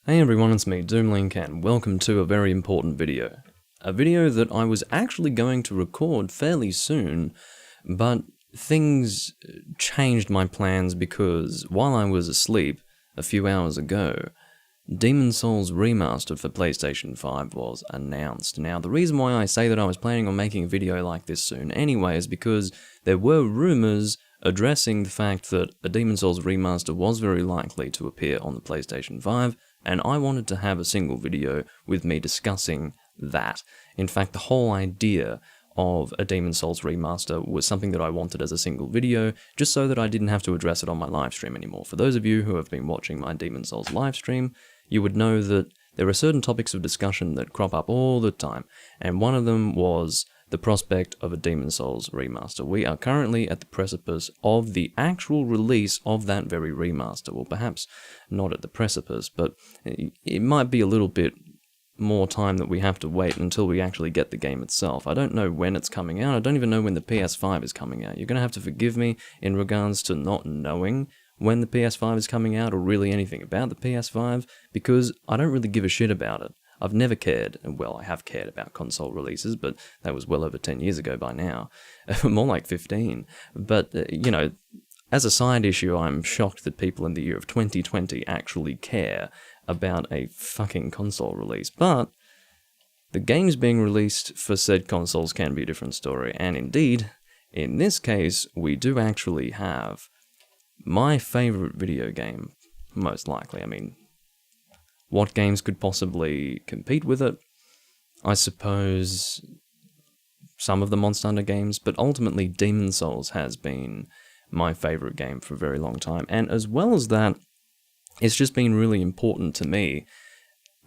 Hey everyone, it's me, Doomlink, and welcome to a very important video. A video that I was actually going to record fairly soon, but things changed my plans because while I was asleep a few hours ago, Demon's Souls Remastered for PlayStation 5 was announced. Now, the reason why I say that I was planning on making a video like this soon anyway is because there were rumors addressing the fact that a Demon's Souls Remaster was very likely to appear on the PlayStation 5, and I wanted to have a single video with me discussing that. In fact, the whole idea of a Demon's Souls Remaster was something that I wanted as a single video, just so that I didn't have to address it on my livestream anymore. For those of you who have been watching my Demon's Souls livestream, you would know that there are certain topics of discussion that crop up all the time, and one of them was the prospect of a Demon's Souls remaster. We are currently at the precipice of the actual release of that very remaster. Well, perhaps not at the precipice, but it might be a little bit more time that we have to wait until we actually get the game itself. I don't know when it's coming out. I don't even know when the PS5 is coming out. You're going to have to forgive me in regards to not knowing when the PS5 is coming out or really anything about the PS5, because I don't really give a shit about it. I've never cared, well, I have cared about console releases, but that was well over 10 years ago by now. More like 15. But, you know, as a side issue, I'm shocked that people in the year of 2020 actually care about a fucking console release. But the games being released for said consoles can be a different story. And indeed, in this case, we do actually have my favorite video game, most likely. I mean, what games could possibly compete with it? I suppose some of the Monster Hunter games, but ultimately Demon's Souls has been my favorite game for a very long time. And as well as that, it's just been really important to me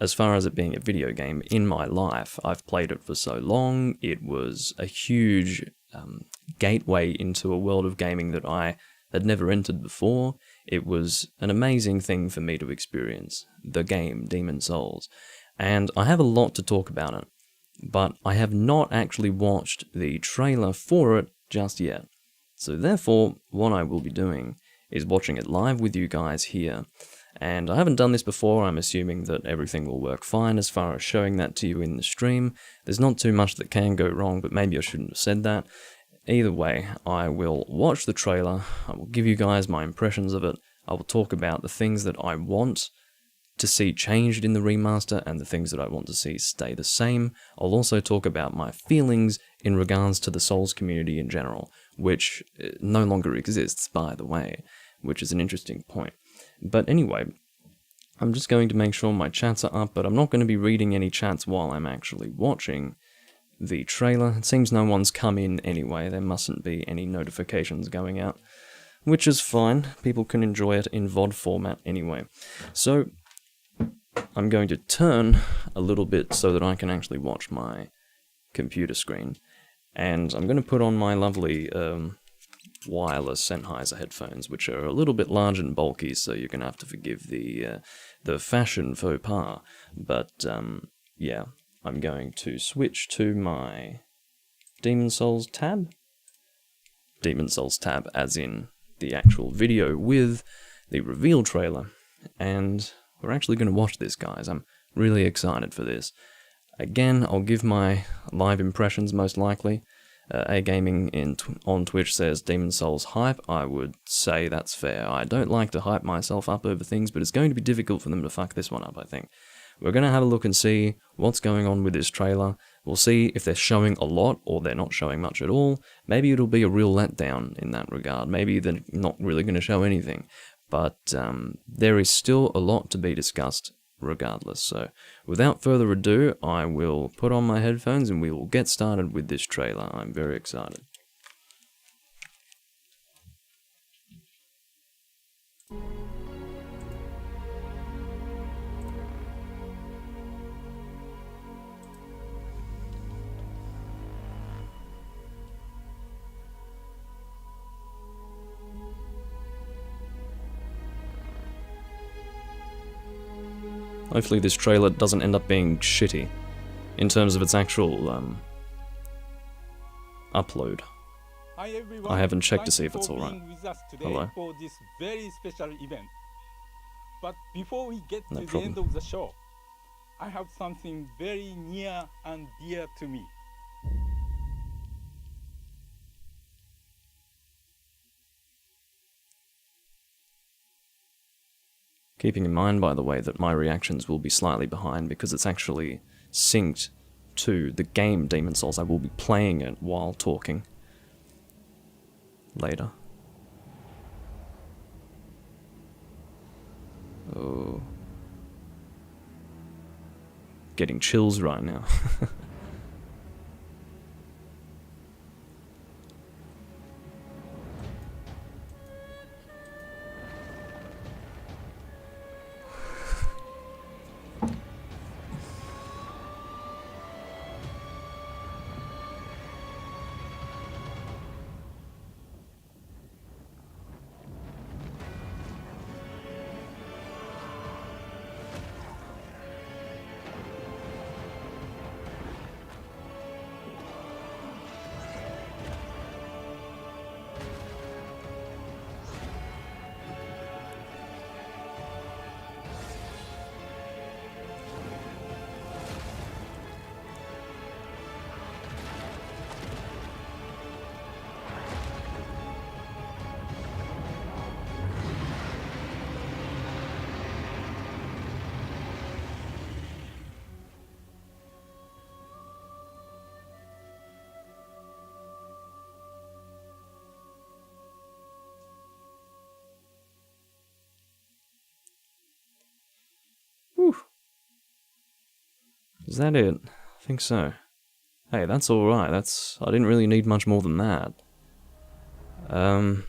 as far as it being a video game in my life. I've played it for so long. It was a huge gateway into a world of gaming that I had never entered before. It was an amazing thing for me to experience, the game Demon's Souls. And I have a lot to talk about it, but I have not actually watched the trailer for it just yet. So therefore, what I will be doing is watching it live with you guys here. And I haven't done this before. I'm assuming that everything will work fine as far as showing that to you in the stream. There's not too much that can go wrong, but maybe I shouldn't have said that. Either way, I will watch the trailer, I will give you guys my impressions of it, I will talk about the things that I want to see changed in the remaster and the things that I want to see stay the same. I'll also talk about my feelings in regards to the Souls community in general, which no longer exists, by the way, which is an interesting point. But anyway, I'm just going to make sure my chats are up, but I'm not going to be reading any chats while I'm actually watching the trailer. It seems no one's come in anyway. There mustn't be any notifications going out, which is fine. People can enjoy it in VOD format anyway. So I'm going to turn a little bit so that I can actually watch my computer screen, and I'm going to put on my lovely wireless Sennheiser headphones, which are a little bit large and bulky, so you're going to have to forgive the fashion faux pas. But yeah, I'm going to switch to my Demon's Souls tab. Demon's Souls tab as in the actual video with the reveal trailer. And we're actually going to watch this, guys. I'm really excited for this. Again, I'll give my live impressions most likely. A-Gaming on Twitch says Demon's Souls hype. I would say that's fair. I don't like to hype myself up over things, but it's going to be difficult for them to fuck this one up, I think. We're going to have a look and see what's going on with this trailer. We'll see if they're showing a lot or they're not showing much at all. Maybe it'll be a real letdown in that regard. Maybe they're not really going to show anything. But there is still a lot to be discussed regardless. So without further ado, I will put on my headphones and we will get started with this trailer. I'm very excited. Hopefully this trailer doesn't end up being shitty in terms of its actual upload. Hi I everyone. haven't checked to Thank see you if it's for alright. being with us today Hello. for this very special event. But before we get No to the end problem. of the show, I have something very near and dear to me. Keeping in mind, by the way, that my reactions will be slightly behind because it's actually synced to the game Demon's Souls. I will be playing it while talking later. Oh. Getting chills right now. Whew. Is that it? I think so. Hey, that's alright. I didn't really need much more than that. Oh,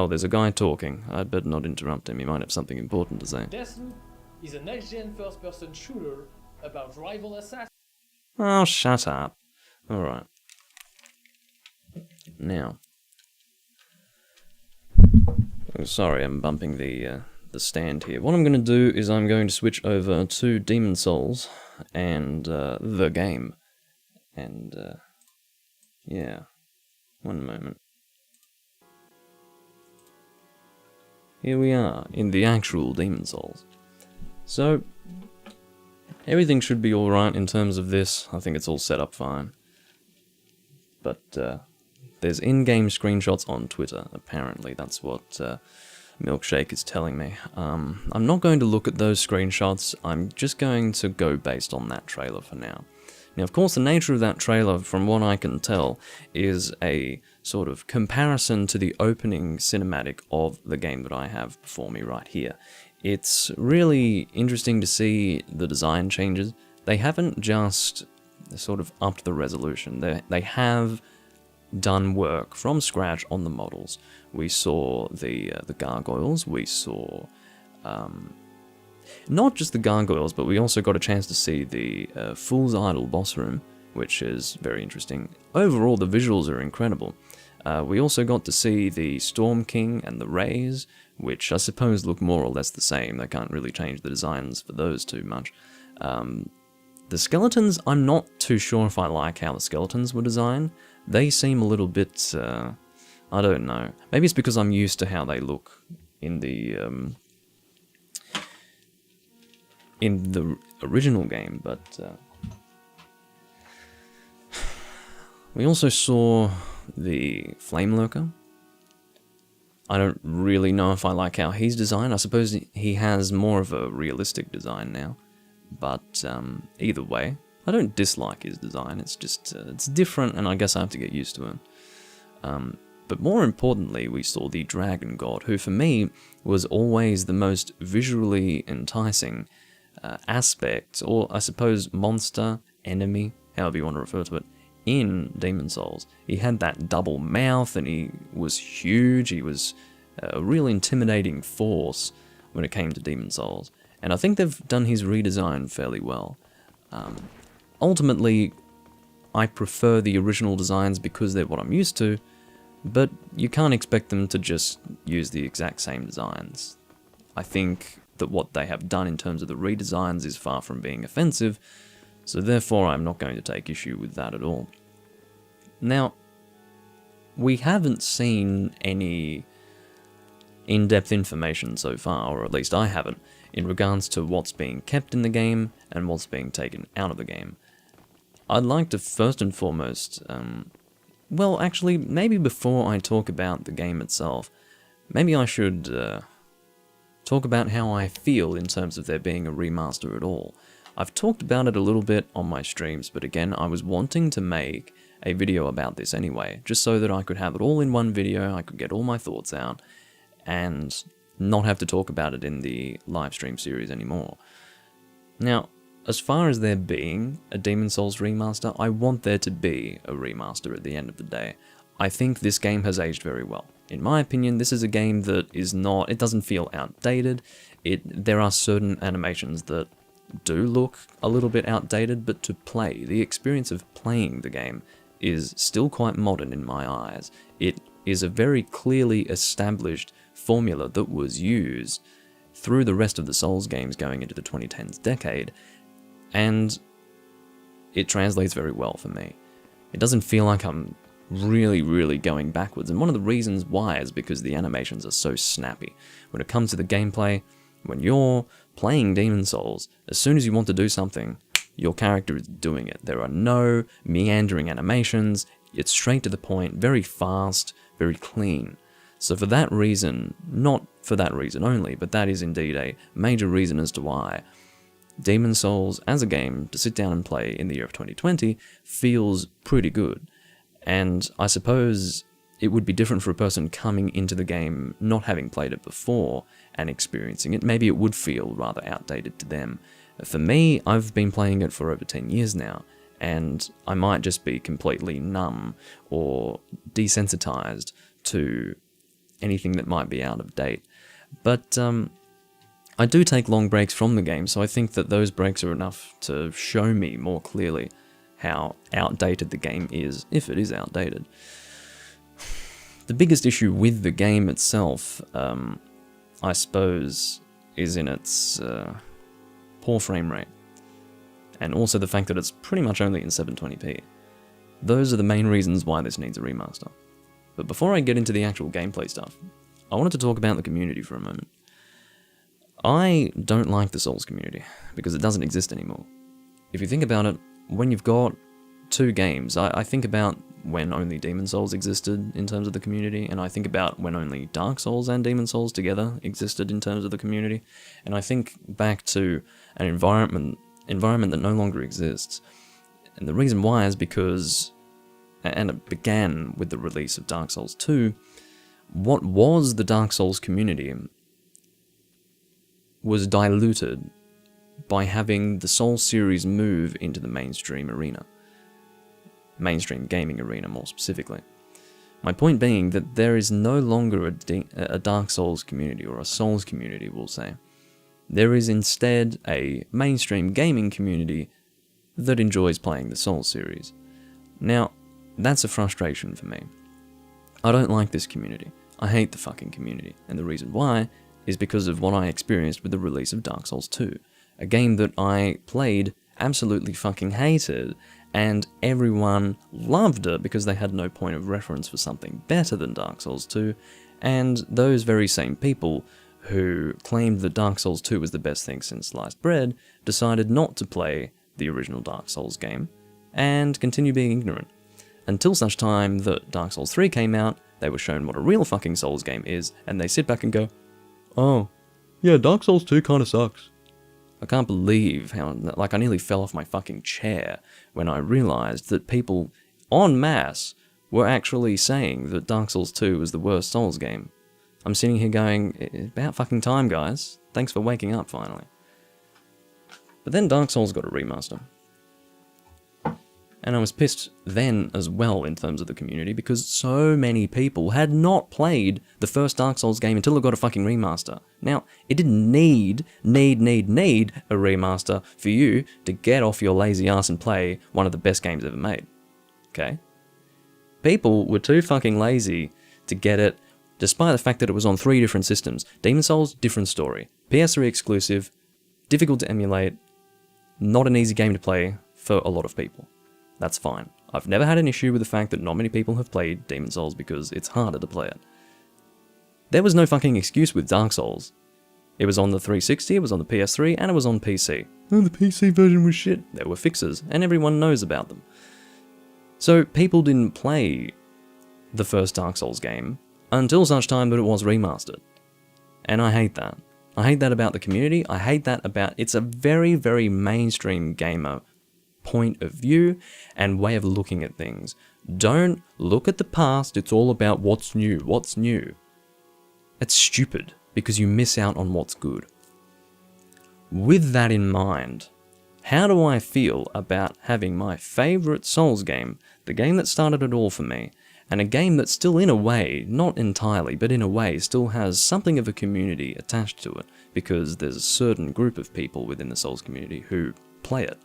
there's a guy talking. I'd better not interrupt him. He might have something important to say. Deathloop is a next-gen first-person shooter about rival assassins. Oh, shut up. Alright. Now. Oh, sorry, I'm bumping the stand here. What I'm going to do is I'm going to switch over to Demon's Souls and the game. And, yeah. One moment. Here we are, in the actual Demon's Souls. So, everything should be alright in terms of this. I think it's all set up fine. But, there's in-game screenshots on Twitter, apparently. That's what Milkshake is telling me. I'm not going to look at those screenshots. I'm just going to go based on that trailer for now. Now, of course, the nature of that trailer, from what I can tell, is a sort of comparison to the opening cinematic of the game that I have before me right here. It's really interesting to see the design changes. They haven't just sort of upped the resolution. They have done work from scratch on the models. We saw the gargoyles, we saw not just the gargoyles, but we also got a chance to see the Fool's Idol boss room, which is very interesting. Overall, the visuals are incredible. We also got to see the Storm King and the Rays, which I suppose look more or less the same. They can't really change the designs for those too much. The skeletons, I'm not too sure if I like how the skeletons were designed. They seem a little bit, I don't know. Maybe it's because I'm used to how they look in the original game, but we also saw the Flame Lurker. I don't really know if I like how he's designed. I suppose he has more of a realistic design now, but either way, I don't dislike his design. It's just it's different, and I guess I have to get used to it. But more importantly, we saw the Dragon God, who for me was always the most visually enticing aspect, or I suppose monster, enemy, however you want to refer to it, in Demon's Souls. He had that double mouth, and he was huge. He was a real intimidating force when it came to Demon's Souls. And I think they've done his redesign fairly well. Ultimately, I prefer the original designs because they're what I'm used to, but you can't expect them to just use the exact same designs. I think that what they have done in terms of the redesigns is far from being offensive, so therefore I'm not going to take issue with that at all. Now, we haven't seen any in-depth information so far, or at least I haven't, in regards to what's being kept in the game and what's being taken out of the game. I'd like to first and foremost, well, actually, maybe before I talk about the game itself, maybe I should talk about how I feel in terms of there being a remaster at all. I've talked about it a little bit on my streams, but again, I was wanting to make a video about this anyway, just so that I could have it all in one video, I could get all my thoughts out, and not have to talk about it in the live stream series anymore. Now, as far as there being a Demon's Souls remaster, I want there to be a remaster at the end of the day. I think this game has aged very well. In my opinion, this is a game that is not, it doesn't feel outdated. There are certain animations that do look a little bit outdated, but to play, the experience of playing the game is still quite modern in my eyes. It is a very clearly established formula that was used through the rest of the Souls games going into the 2010s decade, and it translates very well for me. It doesn't feel like I'm really going backwards, and one of the reasons why is because the animations are so snappy. When it comes to the gameplay, when you're playing Demon's Souls, as soon as you want to do something, your character is doing it. There are no meandering animations, it's straight to the point, very fast, very clean. So for that reason, not for that reason only, but that is indeed a major reason as to why Demon's Souls as a game to sit down and play in the year of 2020 feels pretty good. And I suppose it would be different for a person coming into the game not having played it before and experiencing it. Maybe it would feel rather outdated to them. For me, I've been playing it for over 10 years now, and I might just be completely numb or desensitized to anything that might be out of date. But I do take long breaks from the game, so I think that those breaks are enough to show me more clearly how outdated the game is, if it is outdated. The biggest issue with the game itself, I suppose, is in its poor frame rate, and also the fact that it's pretty much only in 720p. Those are the main reasons why this needs a remaster. But before I get into the actual gameplay stuff, I wanted to talk about the community for a moment. I don't like the Souls community, because it doesn't exist anymore. If you think about it, when you've got two games, I think about when only Demon's Souls existed in terms of the community, and I think about when only Dark Souls and Demon's Souls together existed in terms of the community, and I think back to an environment that no longer exists. And the reason why is because, and it began with the release of Dark Souls 2, what was the Dark Souls community was diluted by having the Souls series move into the mainstream arena. Mainstream gaming arena, more specifically. My point being that there is no longer a Dark Souls community, or a Souls community, we'll say. There is instead a mainstream gaming community that enjoys playing the Souls series. Now, that's a frustration for me. I don't like this community. I hate the fucking community, and the reason why is because of what I experienced with the release of Dark Souls 2, a game that I played, absolutely fucking hated, and everyone loved it because they had no point of reference for something better than Dark Souls 2, and those very same people who claimed that Dark Souls 2 was the best thing since sliced bread decided not to play the original Dark Souls game, and continue being ignorant. Until such time that Dark Souls 3 came out, they were shown what a real fucking Souls game is, and they sit back and go, "Oh, yeah, Dark Souls 2 kinda sucks." I can't believe how, I nearly fell off my fucking chair when I realized that people en masse were actually saying that Dark Souls 2 was the worst Souls game. I'm sitting here going, it's about fucking time, guys. Thanks for waking up, finally. But then Dark Souls got a remaster. And I was pissed then as well in terms of the community, because so many people had not played the first Dark Souls game until it got a fucking remaster. Now, it didn't need a remaster for you to get off your lazy ass and play one of the best games ever made. Okay? People were too fucking lazy to get it, despite the fact that it was on 3 different systems. Demon's Souls, different story. PS3 exclusive, difficult to emulate, not an easy game to play for a lot of people. That's fine. I've never had an issue with the fact that not many people have played Demon Souls because it's harder to play it. There was no fucking excuse with Dark Souls. It was on the 360, it was on the PS3, and it was on PC. Oh, the PC version was shit. There were fixes, and everyone knows about them. So people didn't play the first Dark Souls game until such time that it was remastered. And I hate that. I hate that about the community. I hate that about... It's a very, very mainstream gamer point of view and way of looking at things. Don't look at the past. It's all about what's new. What's new? It's stupid because you miss out on what's good. With that in mind, how do I feel about having my favourite Souls game, the game that started it all for me, and a game that still in a way, not entirely, but in a way, still has something of a community attached to it, because there's a certain group of people within the Souls community who play it.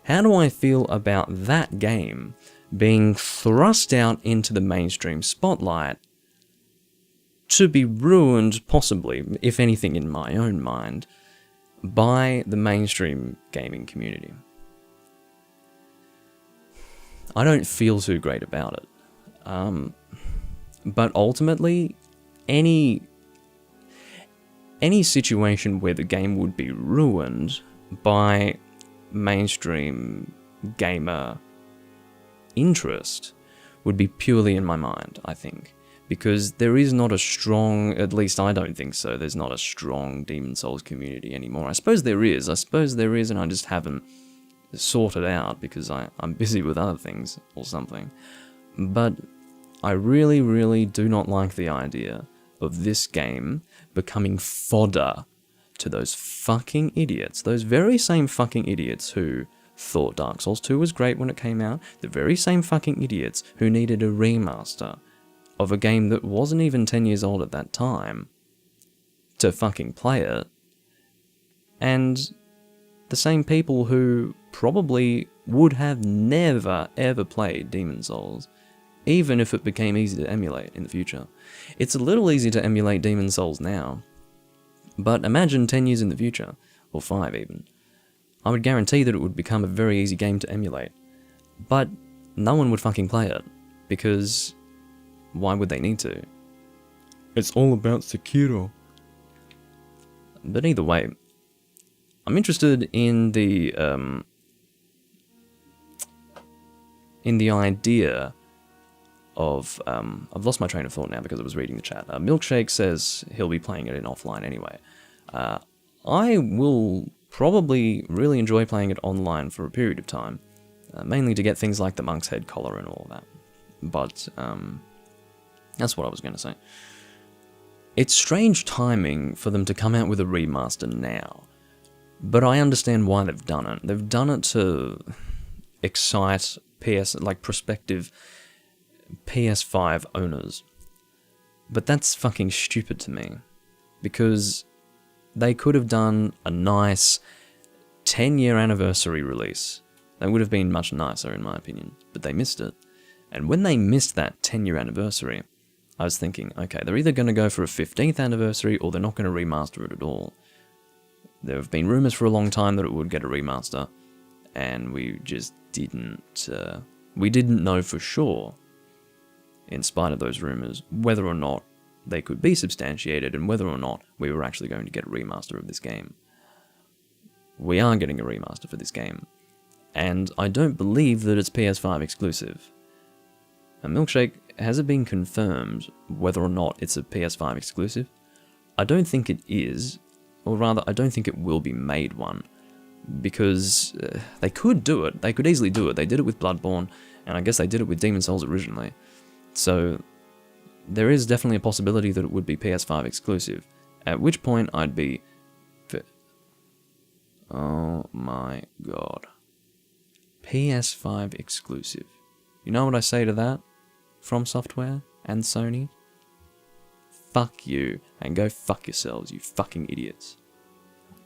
How do I feel about that game being thrust out into the mainstream spotlight to be ruined, possibly, if anything in my own mind, by the mainstream gaming community? I don't feel too great about it. But ultimately, any situation where the game would be ruined by mainstream gamer interest would be purely in my mind, I think. Because there is not a strong, at least I don't think so, there's not a strong Demon Souls community anymore. I suppose there is, and I just haven't sorted out because I'm busy with other things or something. But I really, really do not like the idea of this game becoming fodder to those fucking idiots, those very same fucking idiots who thought Dark Souls 2 was great when it came out, the very same fucking idiots who needed a remaster of a game that wasn't even 10 years old at that time to fucking play it, and the same people who probably would have never ever played Demon Souls, even if it became easy to emulate in the future. It's a little easy to emulate Demon Souls now, but imagine 10 years in the future, or 5 even. I would guarantee that it would become a very easy game to emulate, but no one would fucking play it, because why would they need to? It's all about Sekiro. But either way, I'm interested in the idea of, I've lost my train of thought now because I was reading the chat. Milkshake says he'll be playing it in offline anyway. I will probably really enjoy playing it online for a period of time, mainly to get things like the monk's head collar and all that. But that's what I was going to say. It's strange timing for them to come out with a remaster now, but I understand why they've done it. They've done it to excite prospective PS5 owners. But that's fucking stupid to me, because they could have done a nice 10-year anniversary release. That would have been much nicer in my opinion, but they missed it. And when they missed that 10-year anniversary, I was thinking, okay, they're either going to go for a 15th anniversary or they're not going to remaster it at all. There have been rumours for a long time that it would get a remaster, and we just didn't know for sure, in spite of those rumours, whether or not they could be substantiated and whether or not we were actually going to get a remaster of this game. We are getting a remaster for this game, and I don't believe that it's PS5 exclusive. A Milkshake, has it been confirmed whether or not it's a PS5 exclusive? I don't think it is, or rather, I don't think it will be made one, because they could do it, they could easily do it. They did it with Bloodborne, and I guess they did it with Demon Souls originally. So, there is definitely a possibility that it would be PS5 exclusive, at which point I'd be... Oh my god. PS5 exclusive. You know what I say to that? From Software and Sony? Fuck you, and go fuck yourselves, you fucking idiots.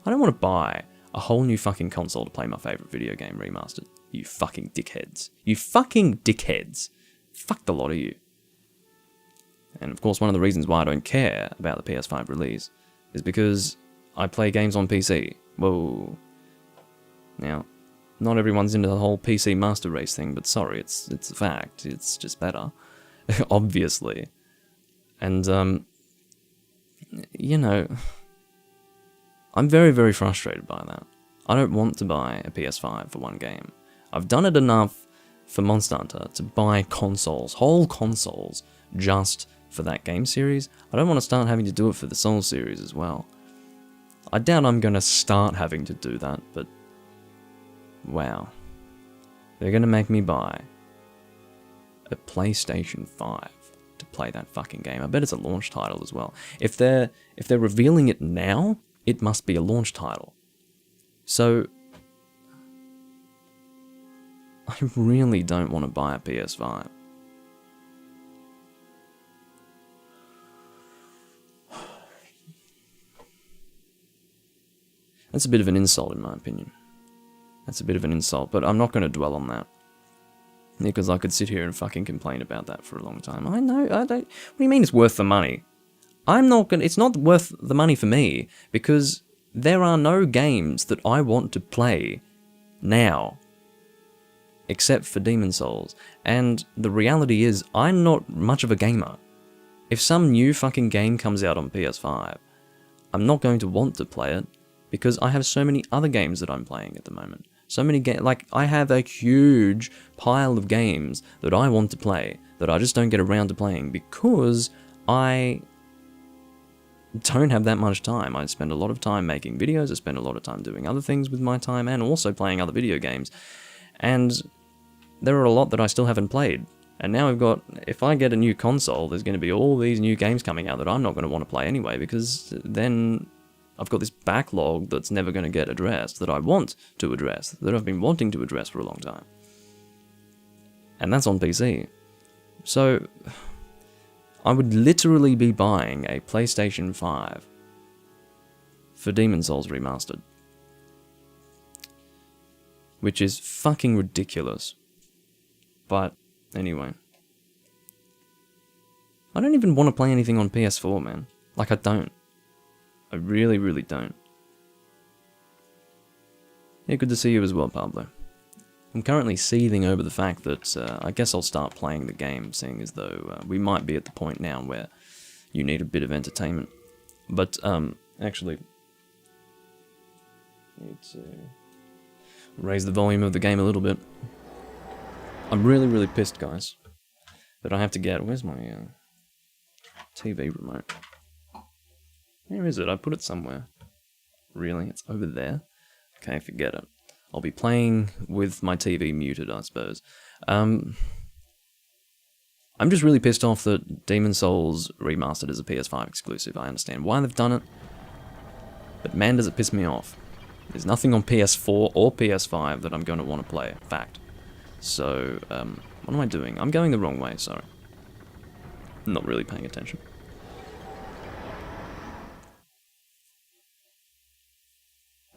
I don't want to buy a whole new fucking console to play my favourite video game remastered. You fucking dickheads. You fucking dickheads. Fuck the lot of you. And of course, one of the reasons why I don't care about the PS5 release is because I play games on PC. Whoa. Now, not everyone's into the whole PC Master Race thing, but sorry, it's a fact. It's just better, obviously. And, you know, I'm very, very frustrated by that. I don't want to buy a PS5 for one game. I've done it enough for Monster Hunter to buy consoles, whole consoles, just for that game series. I don't want to start having to do it for the Souls series as well. I doubt I'm going to start having to do that, but wow. They're going to make me buy a PlayStation 5 to play that fucking game. I bet it's a launch title as well. If they're revealing it now, it must be a launch title. So I really don't want to buy a PS5. That's a bit of an insult in my opinion. That's a bit of an insult, but I'm not going to dwell on that. Because I could sit here and fucking complain about that for a long time. I know, I don't... What do you mean it's worth the money? I'm not gonna... It's not worth the money for me, because there are no games that I want to play now, except for Demon Souls. And the reality is, I'm not much of a gamer. If some new fucking game comes out on PS5, I'm not going to want to play it, because I have so many other games that I'm playing at the moment. So many games, like, I have a huge pile of games that I want to play, that I just don't get around to playing, because I don't have that much time. I spend a lot of time making videos, I spend a lot of time doing other things with my time, and also playing other video games. And there are a lot that I still haven't played. And now I've got, if I get a new console, there's going to be all these new games coming out that I'm not going to want to play anyway, because then I've got this backlog that's never going to get addressed, that I want to address, that I've been wanting to address for a long time. And that's on PC. So, I would literally be buying a PlayStation 5 for Demon Souls Remastered. Which is fucking ridiculous. But, anyway. I don't even want to play anything on PS4, man. Like, I don't. I really, really don't. Yeah, good to see you as well, Pablo. I'm currently seething over the fact that I guess I'll start playing the game, seeing as though we might be at the point now where you need a bit of entertainment. But, actually, need to raise the volume of the game a little bit. I'm really, really pissed, guys, that I have to get... Where's my TV remote? Where is it? I put it somewhere. Really? It's over there? Okay, forget it. I'll be playing with my TV muted, I suppose. I'm just really pissed off that Demon Souls Remastered is a PS5 exclusive. I understand why they've done it, but man, does it piss me off. There's nothing on PS4 or PS5 that I'm going to want to play. Fact. So, what am I doing? I'm going the wrong way, sorry. I'm not really paying attention.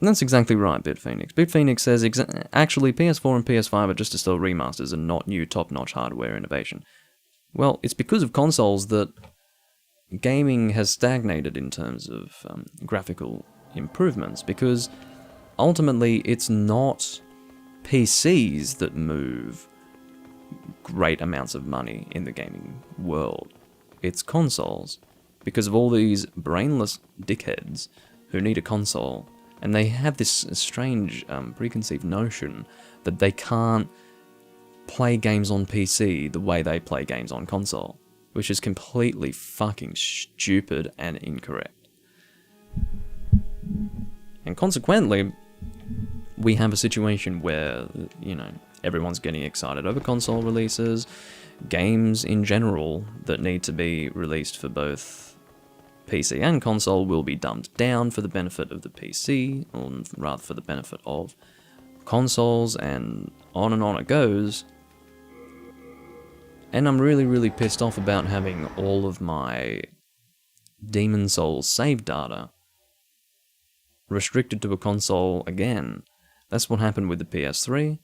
And that's exactly right, BitPhoenix. BitPhoenix says, actually, PS4 and PS5 are just still remasters and not new top-notch hardware innovation. Well, it's because of consoles that gaming has stagnated in terms of graphical improvements, because ultimately it's not PCs that move great amounts of money in the gaming world. It's consoles, because of all these brainless dickheads who need a console. And they have this strange preconceived notion that they can't play games on PC the way they play games on console, which is completely fucking stupid and incorrect. And consequently, we have a situation where, you know, everyone's getting excited over console releases, games in general that need to be released for both PC and console will be dumbed down for the benefit of the PC, or rather for the benefit of consoles, and on it goes. And I'm really, really pissed off about having all of my Demon Souls save data restricted to a console again. That's what happened with the PS3.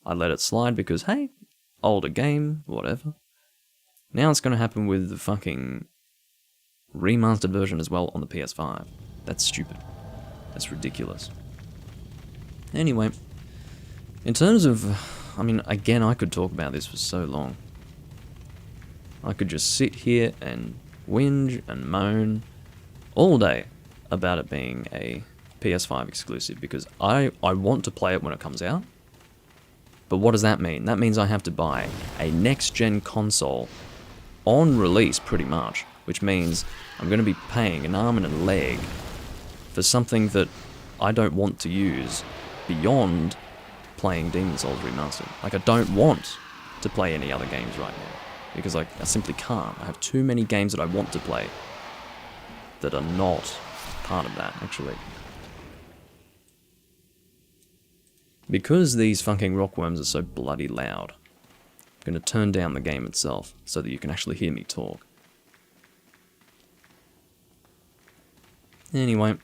I let it slide because, hey, older game, whatever. Now it's going to happen with the fucking remastered version as well on the PS5. That's stupid. That's ridiculous. Anyway, In terms of, I mean, again, I could talk about this for so long. I could just sit here and whinge and moan all day about it being a PS5 exclusive, because I want to play it when it comes out. But what does that mean? That means I have to buy a next-gen console on release, pretty much, which means I'm going to be paying an arm and a leg for something that I don't want to use beyond playing Demon's Souls Remastered. Like, I don't want to play any other games right now, because I simply can't. I have too many games that I want to play that are not part of that, actually. Because these fucking rockworms are so bloody loud, I'm going to turn down the game itself so that you can actually hear me talk. Anyway,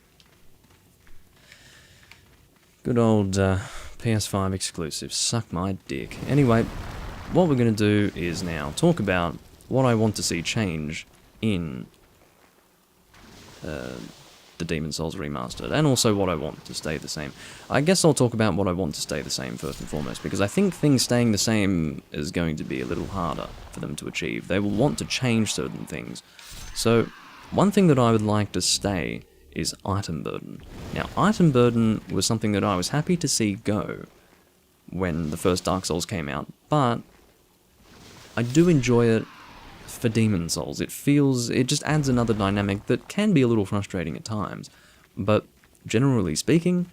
good old PS5 exclusive, suck my dick. Anyway, what we're going to do is now talk about what I want to see change in the Demon's Souls Remastered, and also what I want to stay the same. I guess I'll talk about what I want to stay the same first and foremost, because I think things staying the same is going to be a little harder for them to achieve. They will want to change certain things. So, one thing that I would like to stay is item burden. Now, item burden was something that I was happy to see go when the first Dark Souls came out, but I do enjoy it for Demon's Souls. It just adds another dynamic that can be a little frustrating at times, but generally speaking,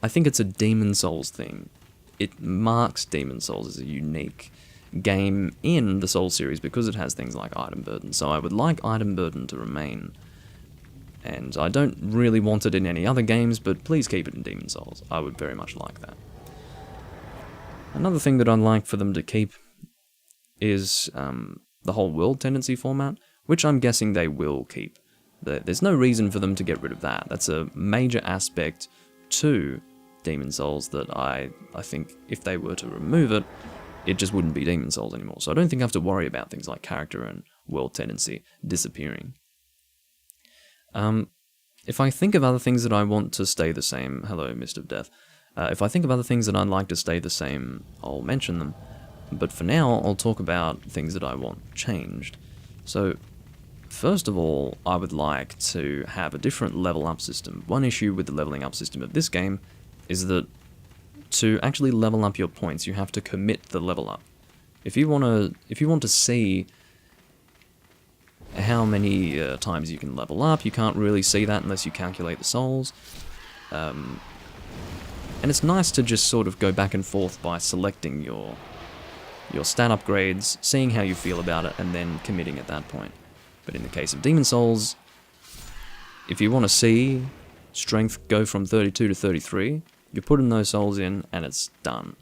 I think it's a Demon's Souls thing. It marks Demon's Souls as a unique game in the Souls series because it has things like item burden, so I would like item burden to remain. And I don't really want it in any other games, but please keep it in Demon's Souls. I would very much like that. Another thing that I'd like for them to keep is the whole world tendency format, which I'm guessing they will keep. There's no reason for them to get rid of that. That's a major aspect to Demon's Souls that I think if they were to remove it, it just wouldn't be Demon's Souls anymore. So I don't think I have to worry about things like character and world tendency disappearing. If I think of other things that I want to stay the same, hello, Mist of Death. If I think of other things that I'd like to stay the same, I'll mention them. But for now, I'll talk about things that I want changed. So, first of all, I would like to have a different level up system. One issue with the leveling up system of this game is that to actually level up your points, you have to commit the level up. If you want to see how many times you can level up, you can't really see that unless you calculate the souls. And it's nice to just sort of go back and forth by selecting your stat upgrades, seeing how you feel about it, and then committing at that point. But in the case of Demon's Souls, if you want to see strength go from 32 to 33, you're putting those souls in, and it's done.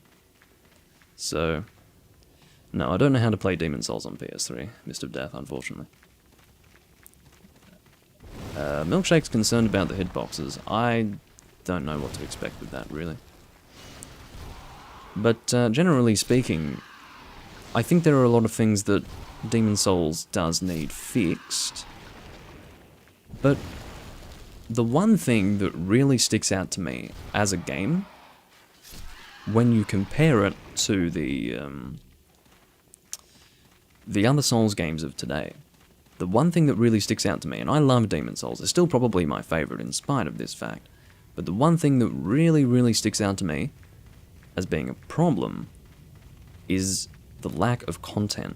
So, no, I don't know how to play Demon's Souls on PS3, Mist of Death, unfortunately. Milkshake's concerned about the hitboxes. I don't know what to expect with that, really. But generally speaking, I think there are a lot of things that Demon's Souls does need fixed. But the one thing that really sticks out to me as a game, when you compare it to the other Souls games of today, the one thing that really sticks out to me, and I love Demon's Souls, it's still probably my favourite in spite of this fact, but the one thing that really, really sticks out to me as being a problem is the lack of content.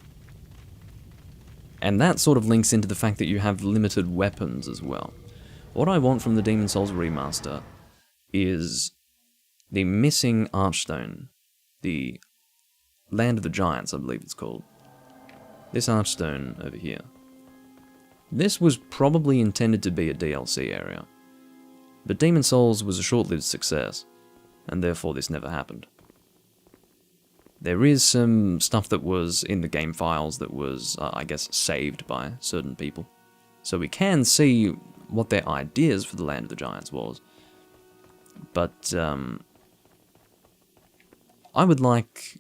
And that sort of links into the fact that you have limited weapons as well. What I want from the Demon's Souls remaster is the missing Archstone, the Land of the Giants, I believe it's called. This Archstone over here. This was probably intended to be a DLC area, but Demon's Souls was a short-lived success, and therefore this never happened. There is some stuff that was in the game files that was, I guess, saved by certain people. So we can see what their ideas for the Land of the Giants was. But, I would like,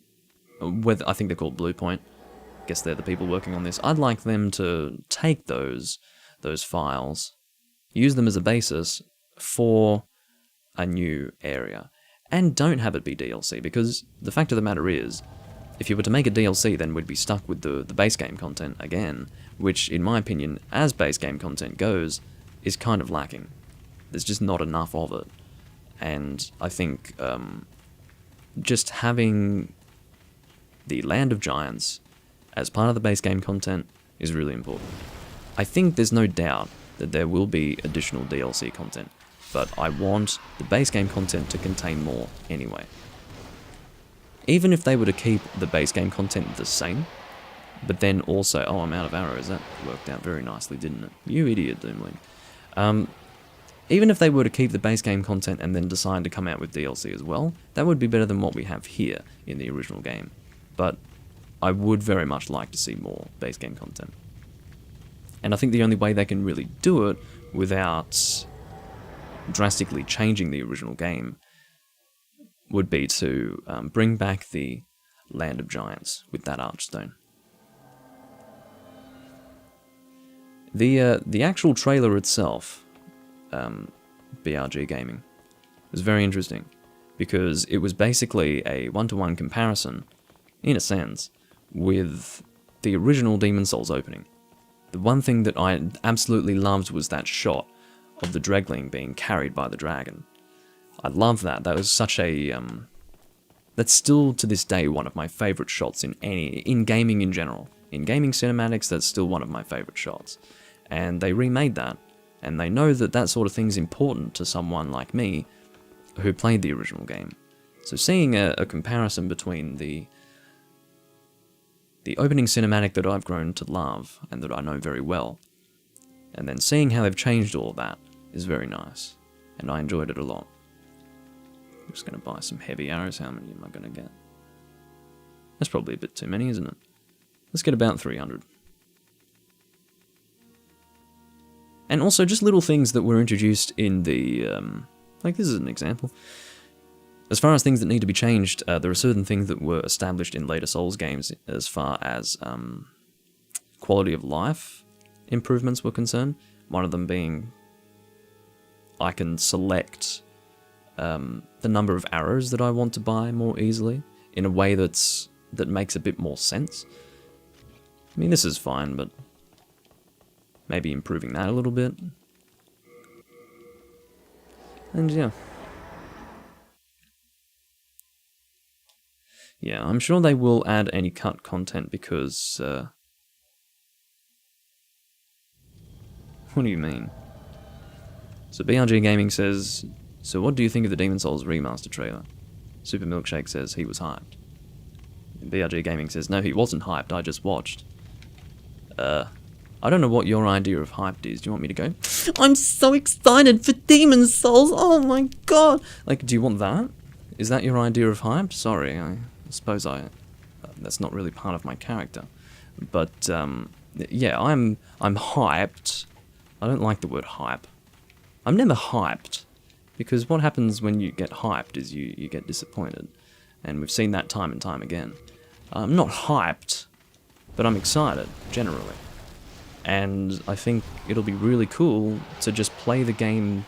I think they're called Blue Point, I guess they're the people working on this, I'd like them to take those files, use them as a basis for a new area. and don't have it be DLC, because the fact of the matter is, if you were to make a DLC, then we'd be stuck with the base game content again, which, in my opinion, as base game content goes, is kind of lacking. There's just not enough of it. And I think just having the Land of Giants as part of the base game content is really important. I think there's no doubt that there will be additional DLC content, but I want the base game content to contain more anyway. Even if they were to keep the base game content the same, but then also... Oh, I'm out of arrows. That worked out very nicely, didn't it? You idiot, Doomling. Even if they were to keep the base game content and then decide to come out with DLC as well, that would be better than what we have here in the original game. But I would very much like to see more base game content. And I think the only way they can really do it without drastically changing the original game would be to bring back the Land of Giants with that Archstone. The actual trailer itself, BRG Gaming, was very interesting, because it was basically a one-to-one comparison, in a sense, with the original Demon's Souls opening. The one thing that I absolutely loved was that shot of the Dregling being carried by the dragon. I love that. That was such a... that's still, to this day, one of my favourite shots in gaming in general. In gaming cinematics, that's still one of my favourite shots. And they remade that, and they know that that sort of thing's important to someone like me, who played the original game. So seeing a comparison between the opening cinematic that I've grown to love, and that I know very well, and then seeing how they've changed all of that, is very nice, and I enjoyed it a lot. I'm just going to buy some heavy arrows. How many am I going to get? That's probably a bit too many, isn't it? Let's get about 300. And also just little things that were introduced in the... like this is an example. As far as things that need to be changed, there are certain things that were established in later Souls games as far as quality of life improvements were concerned. One of them being I can select the number of arrows that I want to buy more easily in a way that makes a bit more sense. I mean, this is fine, but maybe improving that a little bit. And yeah. Yeah, I'm sure they will add any cut content because... what do you mean? So BRG Gaming says, so what do you think of the Demon's Souls Remastered trailer? Super Milkshake says he was hyped. And BRG Gaming says, no, he wasn't hyped, I just watched. I don't know what your idea of hyped is. Do you want me to go? I'm so excited for Demon's Souls, oh my god! Like, do you want that? Is that your idea of hyped? Sorry, I suppose that's not really part of my character. But, yeah, I'm hyped. I don't like the word hype. I'm never hyped, because what happens when you get hyped is you get disappointed. And we've seen that time and time again. I'm not hyped, but I'm excited, generally. And I think it'll be really cool to just play the game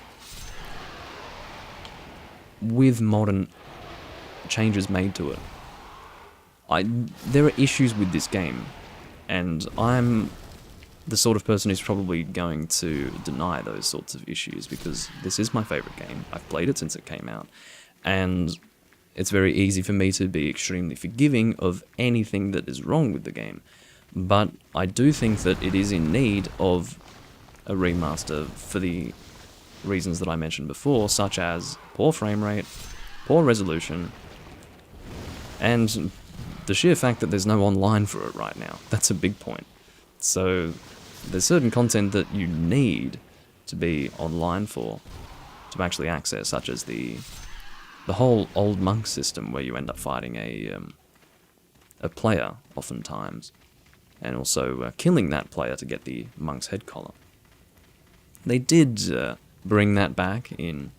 with modern changes made to it. There are issues with this game, and I'm the sort of person who's probably going to deny those sorts of issues, because this is my favourite game. I've played it since it came out, and it's very easy for me to be extremely forgiving of anything that is wrong with the game. But I do think that it is in need of a remaster for the reasons that I mentioned before, such as poor frame rate, poor resolution, and the sheer fact that there's no online for it right now. That's a big point. So there's certain content that you need to be online for, to actually access, such as the whole old monk system where you end up fighting a player oftentimes, and also killing that player to get the monk's head collar. They did bring that back in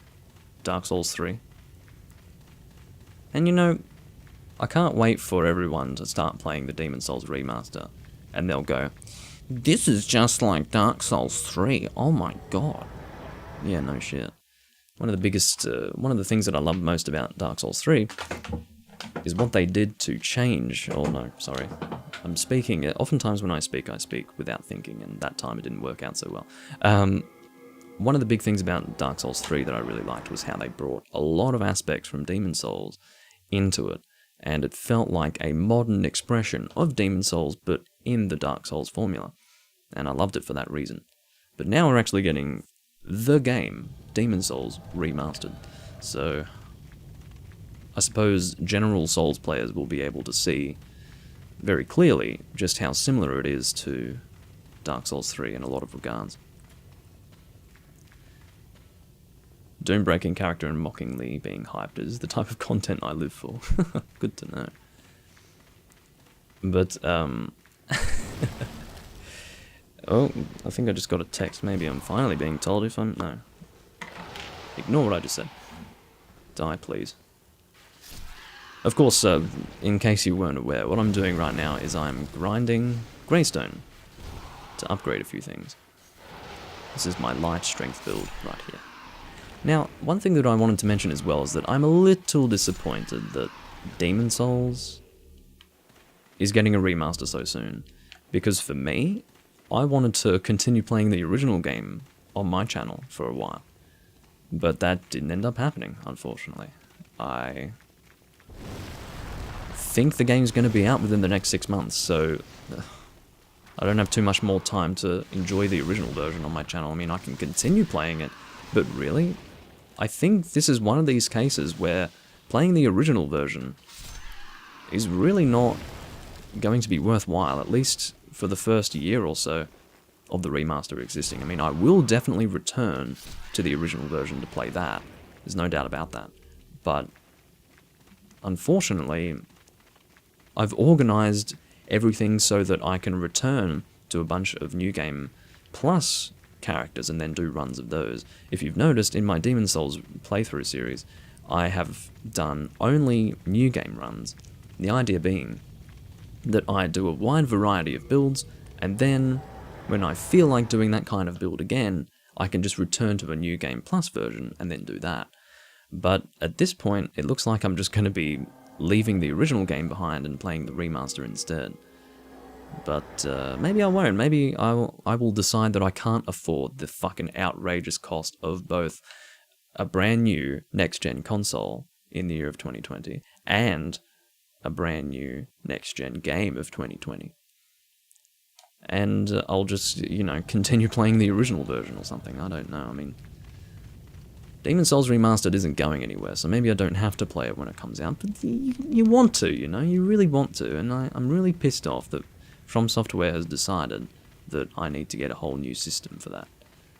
Dark Souls 3. And you know, I can't wait for everyone to start playing the Demon's Souls remaster, and they'll go, this is just like Dark Souls 3, oh my god. Yeah, no shit. one of the things that I love most about Dark Souls 3 is what they did to change. Oh no, sorry. I'm speaking. Oftentimes when I speak without thinking, and that time it didn't work out so well. One of the big things about Dark Souls 3 that I really liked was how they brought a lot of aspects from Demon Souls into it, and it felt like a modern expression of Demon Souls, but in the Dark Souls formula, and I loved it for that reason. But now we're actually getting the game, Demon Souls, remastered, so I suppose general Souls players will be able to see very clearly just how similar it is to Dark Souls 3 in a lot of regards. Doom-breaking character and mockingly being hyped is the type of content I live for. Good to know. But, oh, I think I just got a text. Maybe I'm finally being told if I'm... No. Ignore what I just said. Die, please. Of course, in case you weren't aware, what I'm doing right now is I'm grinding Greystone to upgrade a few things. This is my light strength build right here. Now, one thing that I wanted to mention as well is that I'm a little disappointed that Demon Souls is getting a remaster so soon. Because for me, I wanted to continue playing the original game on my channel for a while. But that didn't end up happening, unfortunately. I think the game's going to be out within the next 6 months, so I don't have too much more time to enjoy the original version on my channel. I mean, I can continue playing it, but really, I think this is one of these cases where playing the original version is really not going to be worthwhile, at least for the first year or so of the remaster existing. I mean, I will definitely return to the original version to play that. There's no doubt about that. But unfortunately, I've organized everything so that I can return to a bunch of New Game Plus characters and then do runs of those. If you've noticed, in my Demon Souls playthrough series, I have done only New Game runs. The idea being that I do a wide variety of builds, and then when I feel like doing that kind of build again, I can just return to a New Game Plus version and then do that. But at this point, it looks like I'm just going to be leaving the original game behind and playing the remaster instead. But maybe I won't. Maybe I will decide that I can't afford the fucking outrageous cost of both a brand new next-gen console in the year of 2020 and a brand new next-gen game of 2020. And I'll just, you know, continue playing the original version or something. I don't know. I mean, Demon Souls Remastered isn't going anywhere, so maybe I don't have to play it when it comes out. But you want to, you know? You really want to. And I'm really pissed off that From Software has decided that I need to get a whole new system for that.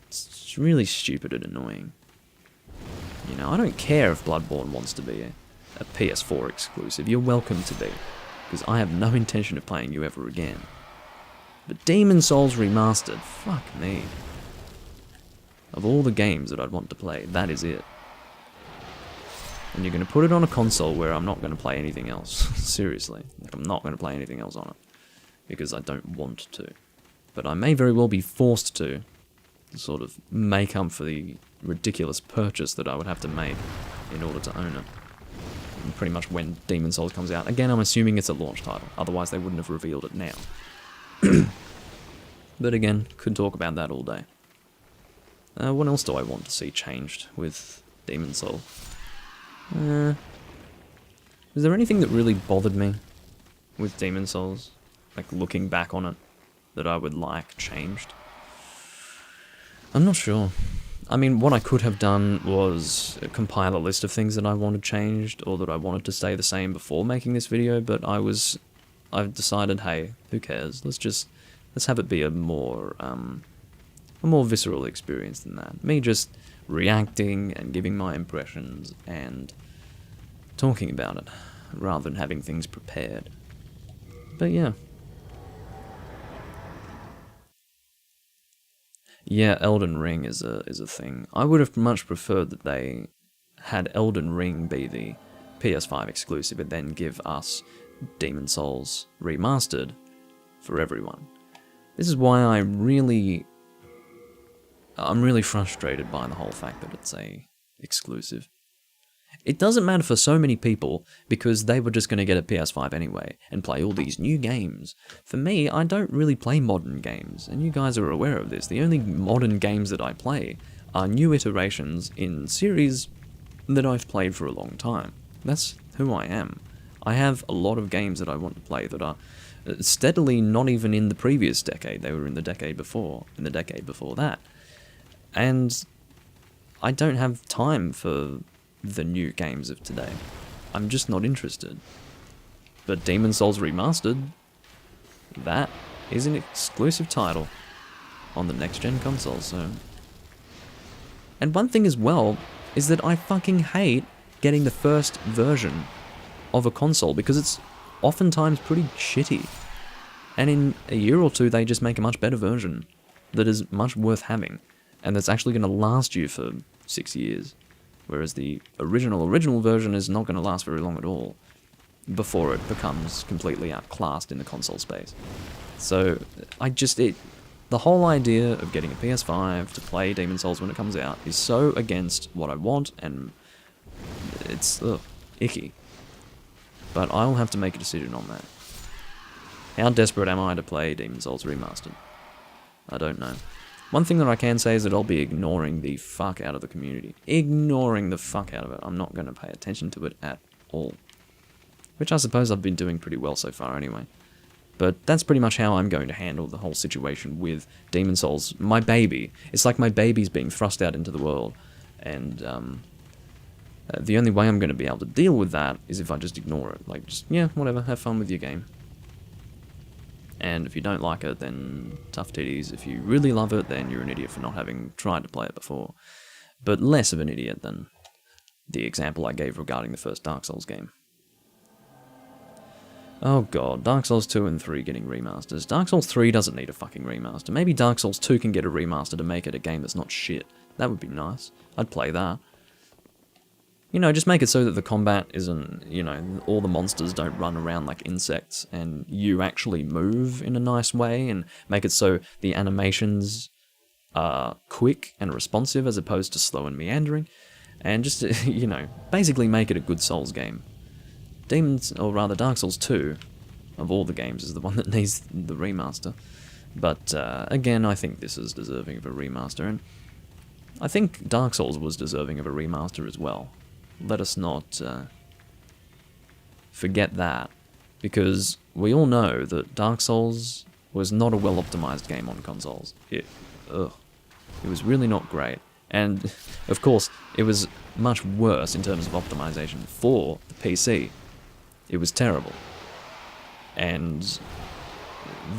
It's really stupid and annoying. You know, I don't care if Bloodborne wants to be a PS4 exclusive. You're welcome to be, because I have no intention of playing you ever again. But Demon Souls Remastered, fuck me. Of all the games that I'd want to play, that is it. And you're going to put it on a console where I'm not going to play anything else. Seriously. Like, I'm not going to play anything else on it. Because I don't want to. But I may very well be forced to sort of make up for the ridiculous purchase that I would have to make in order to own it. And pretty much when Demon Souls comes out. Again, I'm assuming it's a launch title. Otherwise, they wouldn't have revealed it now. But again, could talk about that all day. What else do I want to see changed with Demon Souls? Is there anything that really bothered me with Demon Souls? Like, looking back on it, that I would like changed? I'm not sure. I mean, what I could have done was compile a list of things that I wanted changed, or that I wanted to stay the same before making this video, but I've decided, hey, who cares? Let's have it be a more visceral experience than that. Me just reacting and giving my impressions and talking about it, rather than having things prepared. But yeah. Yeah, Elden Ring is a thing. I would have much preferred that they had Elden Ring be the PS5 exclusive and then give us Demon Souls Remastered for everyone. This is why I'm really frustrated by the whole fact that it's a exclusive. It doesn't matter for so many people because they were just going to get a PS5 anyway and play all these new games. For me, I don't really play modern games, and you guys are aware of this. The only modern games that I play are new iterations in series that I've played for a long time. That's who I am. I have a lot of games that I want to play that are steadily not even in the previous decade. They were in the decade before, in the decade before that. And I don't have time for the new games of today. I'm just not interested. But Demon's Souls Remastered, that is an exclusive title on the next-gen console, so... And one thing as well is that I fucking hate getting the first version of a console because it's oftentimes pretty shitty. And in a year or two, they just make a much better version that is much worth having and that's actually going to last you for 6 years. Whereas the original version is not going to last very long at all before it becomes completely outclassed in the console space. So, the whole idea of getting a PS5 to play Demon's Souls when it comes out is so against what I want, and it's icky. But I'll have to make a decision on that. How desperate am I to play Demon's Souls Remastered? I don't know. One thing that I can say is that I'll be ignoring the fuck out of the community. Ignoring the fuck out of it. I'm not going to pay attention to it at all. Which I suppose I've been doing pretty well so far anyway. But that's pretty much how I'm going to handle the whole situation with Demon's Souls. My baby. It's like my baby's being thrust out into the world. And the only way I'm going to be able to deal with that is if I just ignore it. Like, just, yeah, whatever, have fun with your game. And if you don't like it, then tough titties. If you really love it, then you're an idiot for not having tried to play it before. But less of an idiot than the example I gave regarding the first Dark Souls game. Oh god, Dark Souls 2 and 3 getting remasters. Dark Souls 3 doesn't need a fucking remaster. Maybe Dark Souls 2 can get a remaster to make it a game that's not shit. That would be nice. I'd play that. You know, just make it so that the combat isn't, you know, all the monsters don't run around like insects, and you actually move in a nice way, and make it so the animations are quick and responsive as opposed to slow and meandering, and just, you know, basically make it a good Souls game. Dark Souls 2, of all the games, is the one that needs the remaster. But, again, I think this is deserving of a remaster, and I think Dark Souls was deserving of a remaster as well. Let us not forget that, because we all know that Dark Souls was not a well-optimized game on consoles. It was really not great. And, of course, it was much worse in terms of optimization for the PC. It was terrible. And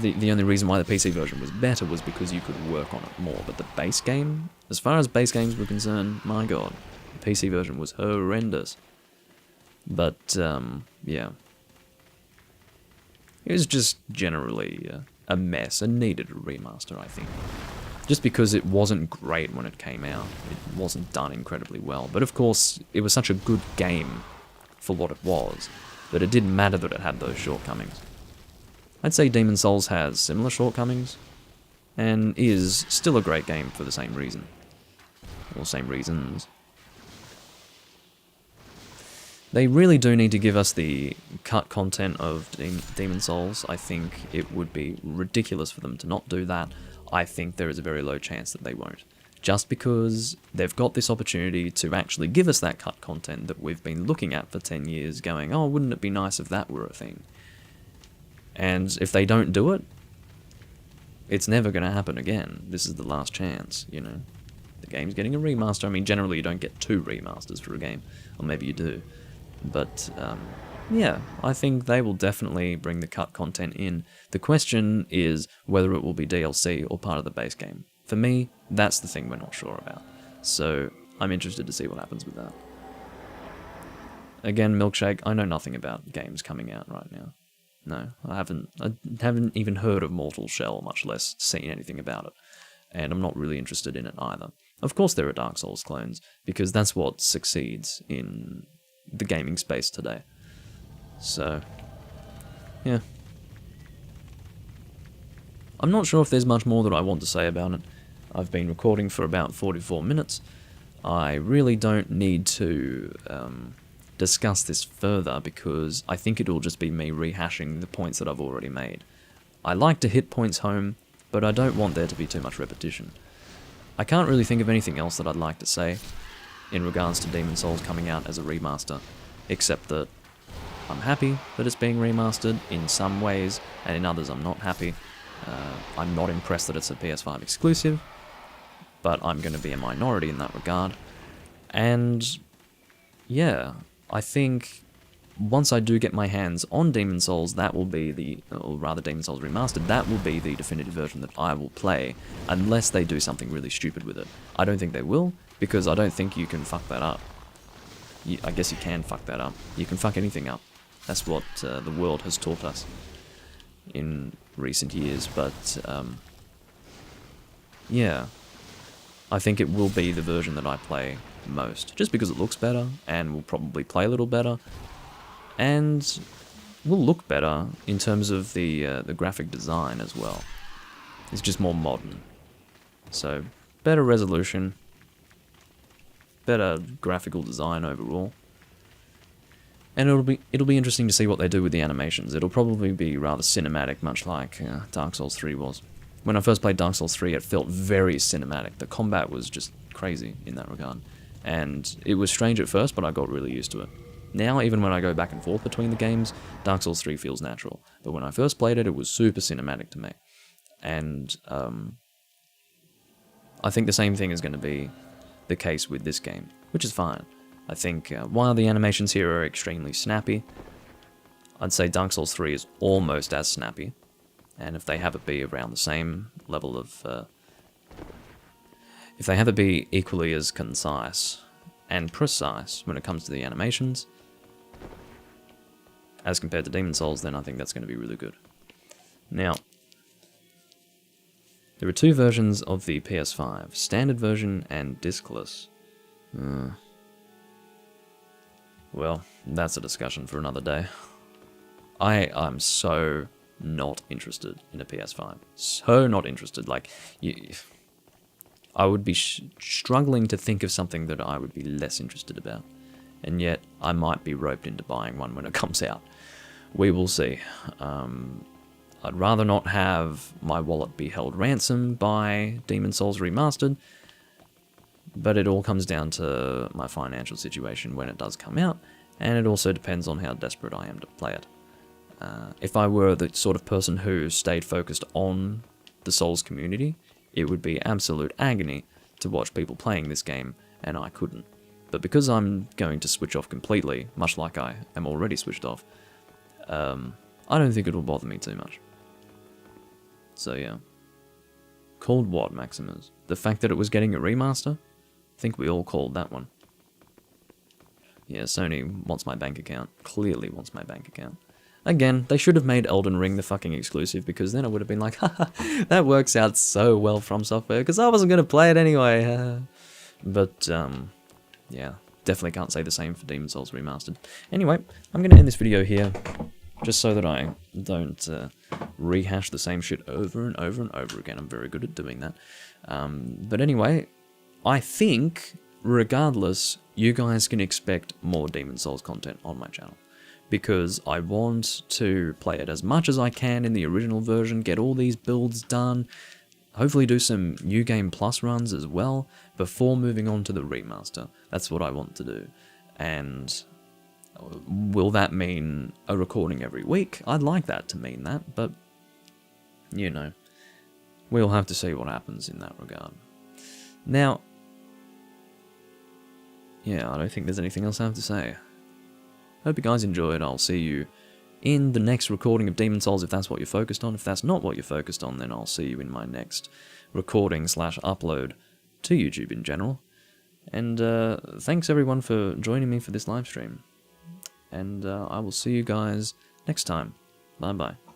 the only reason why the PC version was better was because you could work on it more. But the base game, as far as base games were concerned, my god, the PC version was horrendous. But, yeah. It was just generally a mess and needed a remaster, I think. Just because it wasn't great when it came out. It wasn't done incredibly well. But of course, it was such a good game for what it was, that it didn't matter that it had those shortcomings. I'd say Demon's Souls has similar shortcomings, and is still a great game for the same reason. Or same reasons. They really do need to give us the cut content of Demon's Souls. I think it would be ridiculous for them to not do that. I think there is a very low chance that they won't. Just because they've got this opportunity to actually give us that cut content that we've been looking at for 10 years, going, oh, wouldn't it be nice if that were a thing? And if they don't do it, it's never going to happen again. This is the last chance, you know. The game's getting a remaster. I mean, generally you don't get 2 remasters for a game. Or maybe you do. But, yeah, I think they will definitely bring the cut content in. The question is whether it will be DLC or part of the base game. For me, that's the thing we're not sure about. So, I'm interested to see what happens with that. Again, Milkshake, I know nothing about games coming out right now. No, I haven't even heard of Mortal Shell, much less seen anything about it. And I'm not really interested in it either. Of course there are Dark Souls clones, because that's what succeeds in the gaming space today. So, yeah. I'm not sure if there's much more that I want to say about it. I've been recording for about 44 minutes. I really don't need to discuss this further because I think it'll just be me rehashing the points that I've already made. I like to hit points home, but I don't want there to be too much repetition. I can't really think of anything else that I'd like to say in regards to Demon's Souls coming out as a remaster, except that I'm happy that it's being remastered in some ways, and in others I'm not happy. I'm not impressed that it's a PS5 exclusive, but I'm going to be a minority in that regard. And yeah, I think once I do get my hands on Demon's Souls, that will be or rather Demon's Souls Remastered, that will be the definitive version that I will play, unless they do something really stupid with it. I don't think they will, because I don't think you can fuck that up. I guess you can fuck that up. You can fuck anything up. That's what the world has taught us in recent years, but yeah, I think it will be the version that I play most, just because it looks better, and will probably play a little better, and will look better in terms of the graphic design as well. It's just more modern, so better resolution, better graphical design overall. And it'll be interesting to see what they do with the animations. It'll probably be rather cinematic, much like Dark Souls 3 was. When I first played Dark Souls 3, it felt very cinematic. The combat was just crazy in that regard. And it was strange at first, but I got really used to it. Now, even when I go back and forth between the games, Dark Souls 3 feels natural. But when I first played it, it was super cinematic to me. And I think the same thing is going to be the case with this game, which is fine. I think while the animations here are extremely snappy, I'd say Dark Souls 3 is almost as snappy, and if they have it be around the same level of... if they have it be equally as concise and precise when it comes to the animations, as compared to Demon's Souls, then I think that's going to be really good. Now, there are two versions of the PS5, standard version and discless. Well, that's a discussion for another day. I'm so not interested in a PS5. So not interested. Like, I would be struggling to think of something that I would be less interested about. And yet, I might be roped into buying one when it comes out. We will see. I'd rather not have my wallet be held ransom by Demon's Souls Remastered, but it all comes down to my financial situation when it does come out, and it also depends on how desperate I am to play it. If I were the sort of person who stayed focused on the Souls community, it would be absolute agony to watch people playing this game, and I couldn't. But because I'm going to switch off completely, much like I am already switched off, I don't think it'll bother me too much. So yeah. Called what, Maximus? The fact that it was getting a remaster? I think we all called that one. Yeah, Sony wants my bank account. Clearly wants my bank account. Again, they should have made Elden Ring the fucking exclusive, because then I would have been like, haha, that works out so well from Software, because I wasn't going to play it anyway. But, yeah, definitely can't say the same for Demon's Souls Remastered. Anyway, I'm going to end this video here, just so that I don't rehash the same shit over and over and over again. I'm very good at doing that. But anyway, I think, regardless, you guys can expect more Demon's Souls content on my channel, because I want to play it as much as I can in the original version, get all these builds done, hopefully do some New Game Plus runs as well, before moving on to the remaster. That's what I want to do. And will that mean a recording every week? I'd like that to mean that, but, you know, we'll have to see what happens in that regard. Now, yeah, I don't think there's anything else I have to say. Hope you guys enjoyed. I'll see you in the next recording of Demon's Souls if that's what you're focused on. If that's not what you're focused on, then I'll see you in my next recording / upload to YouTube in general. And thanks everyone for joining me for this live stream. And I will see you guys next time. Bye bye.